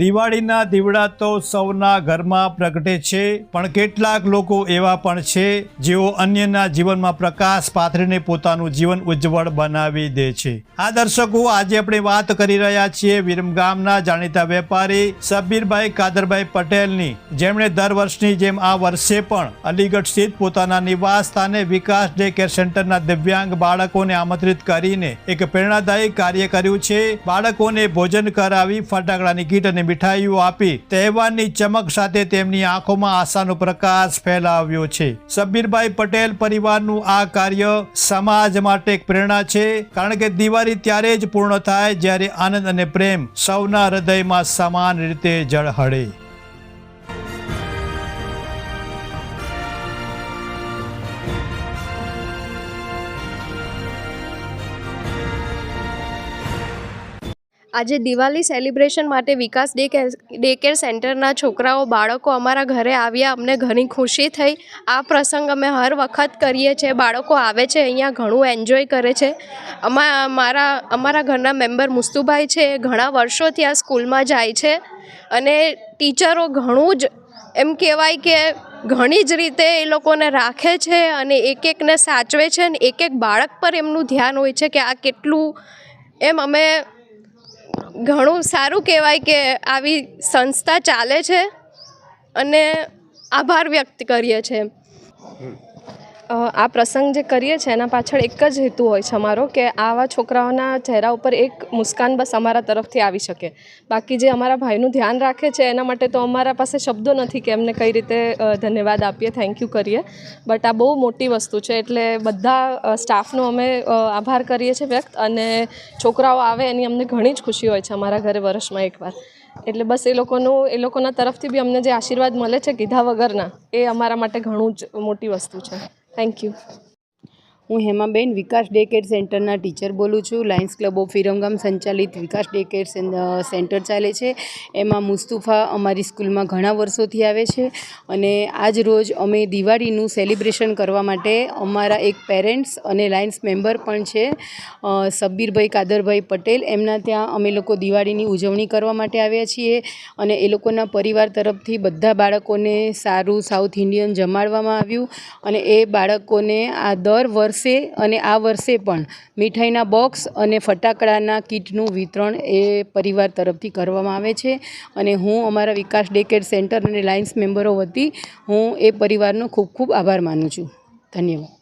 દિવાળીના દીવડા તો સૌના ઘરમાં પ્રગટે છે, પણ કેટલાક લોકો એવા પણ છે જેઓ અન્યના જીવનમાં પ્રકાશ પાથરીને પોતાનું જીવન ઉજ્જવળ બનાવી દે છે। આ દર્શકો, આજે આપણે વાત કરી રહ્યા છીએ વિરમગામના જાણીતા વેપારી સબ્બીરભાઈ કાદરભાઈ પટેલની, જેમણે દર વર્ષની જેમ આ વર્ષે પણ અલીગઢ સ્થિત પોતાના નિવાસ સ્થાને વિકાસ ડે કેર સેન્ટરના દિવ્યાંગ બાળકોને આમંત્રિત કરીને એક પ્રેરણાદાયી કાર્ય કર્યું છે। બાળકોને ભોજન કરાવી, ફટાકડાની કીટ અને મીઠાઈઓ આપી તહેવારની ચમક સાથે તેમની આંખોમાં આશાનો પ્રકાશ ફેલાવ્યો છે। સબ્બીરભાઈ પટેલ પરિવારનું આ કાર્ય સમાજ માટે એક પ્રેરણા છે, કારણ કે દિવાળી ત્યારે જ પૂર્ણ થાય જ્યારે આનંદ અને પ્રેમ સૌના હૃદયમાં સમાન રીતે ઝળહળે। આજે દિવાળી સેલિબ્રેશન માટે વિકાસ ડે કેર સેન્ટરના છોકરાઓ બાળકો અમારા ઘરે આવ્યા, અમને ઘણી ખુશી થઈ। આ પ્રસંગ અમે હર વખત કરીએ છીએ, બાળકો આવે છે અહીંયા, ઘણું એન્જોય કરે છે। અમારા ઘરના મેમ્બર મુસ્તુભાઈ છે, એ ઘણા વર્ષોથી આ સ્કૂલમાં જાય છે અને ટીચરો ઘણું જ એમ કહેવાય કે ઘણી જ રીતે એ લોકોને રાખે છે અને એકને સાચવે છે અને એક બાળક પર એમનું ધ્યાન હોય છે કે આ કેટલું એમ અમે ઘણું સારું કહેવાય કે આવી સંસ્થા ચાલે છે અને આભાર વ્યક્ત કરીએ છીએ। આ પ્રસંગ જે કરીએ છીએ એના પાછળ એક જ હેતુ હોય છે અમારો, કે આવા છોકરાઓના ચહેરા ઉપર એક મુસ્કાન બસ અમારા તરફથી આવી શકે। બાકી જે અમારા ભાઈનું ધ્યાન રાખે છે એના માટે તો અમારા પાસે શબ્દો નથી કે એમને કઈ રીતે ધન્યવાદ આપીએ, થેન્ક યુ કરીએ, બટ આ બહુ મોટી વસ્તુ છે। એટલે બધા સ્ટાફનો અમે આભાર કરીએ છીએ વ્યક્ત, અને છોકરાઓ આવે એની અમને ઘણી જ ખુશી હોય છે અમારા ઘરે વર્ષમાં એકવાર। એટલે બસ એ લોકોના તરફથી બી અમને જે આશીર્વાદ મળે છે કીધા વગરના, એ અમારા માટે ઘણું જ મોટી વસ્તુ છે। Thank you. હું હેમાબેન વિકાસ ડે કેર સેન્ટરના ટીચર બોલું છું। લાયન્સ ક્લબ ઓફ વિરમગામ સંચાલિત વિકાસ ડે કેર સેન્ટર ચાલે છે, એમાં મુસ્તુફા અમારી સ્કૂલમાં ઘણા વર્ષોથી આવે છે અને આજ રોજ અમે દિવાળીનું સેલિબ્રેશન કરવા માટે અમારા એક પેરેન્ટ્સ અને લાયન્સ મેમ્બર પણ છે સબ્બીરભાઈ કાદરભાઈ પટેલ, એમના ત્યાં અમે લોકો દિવાળીની ઉજવણી કરવા માટે આવ્યા છીએ અને એ લોકોના પરિવાર તરફથી બધા બાળકોને સારું સાઉથ ઇન્ડિયન જમાડવામાં આવ્યું અને એ બાળકોને આ દર વર્ષે અને આ વર્ષે પણ મીઠાઈના બોક્સ અને ફટાકડાના કીટનું વિતરણ એ પરિવાર તરફથી કરવામાં આવે છે અને હું અમારા વિકાસ ડે કેર સેન્ટર અને લાયન્સ મેમ્બરો વતી હું એ પરિવારનો ખૂબ ખૂબ આભાર માનું છું। ધન્યવાદ।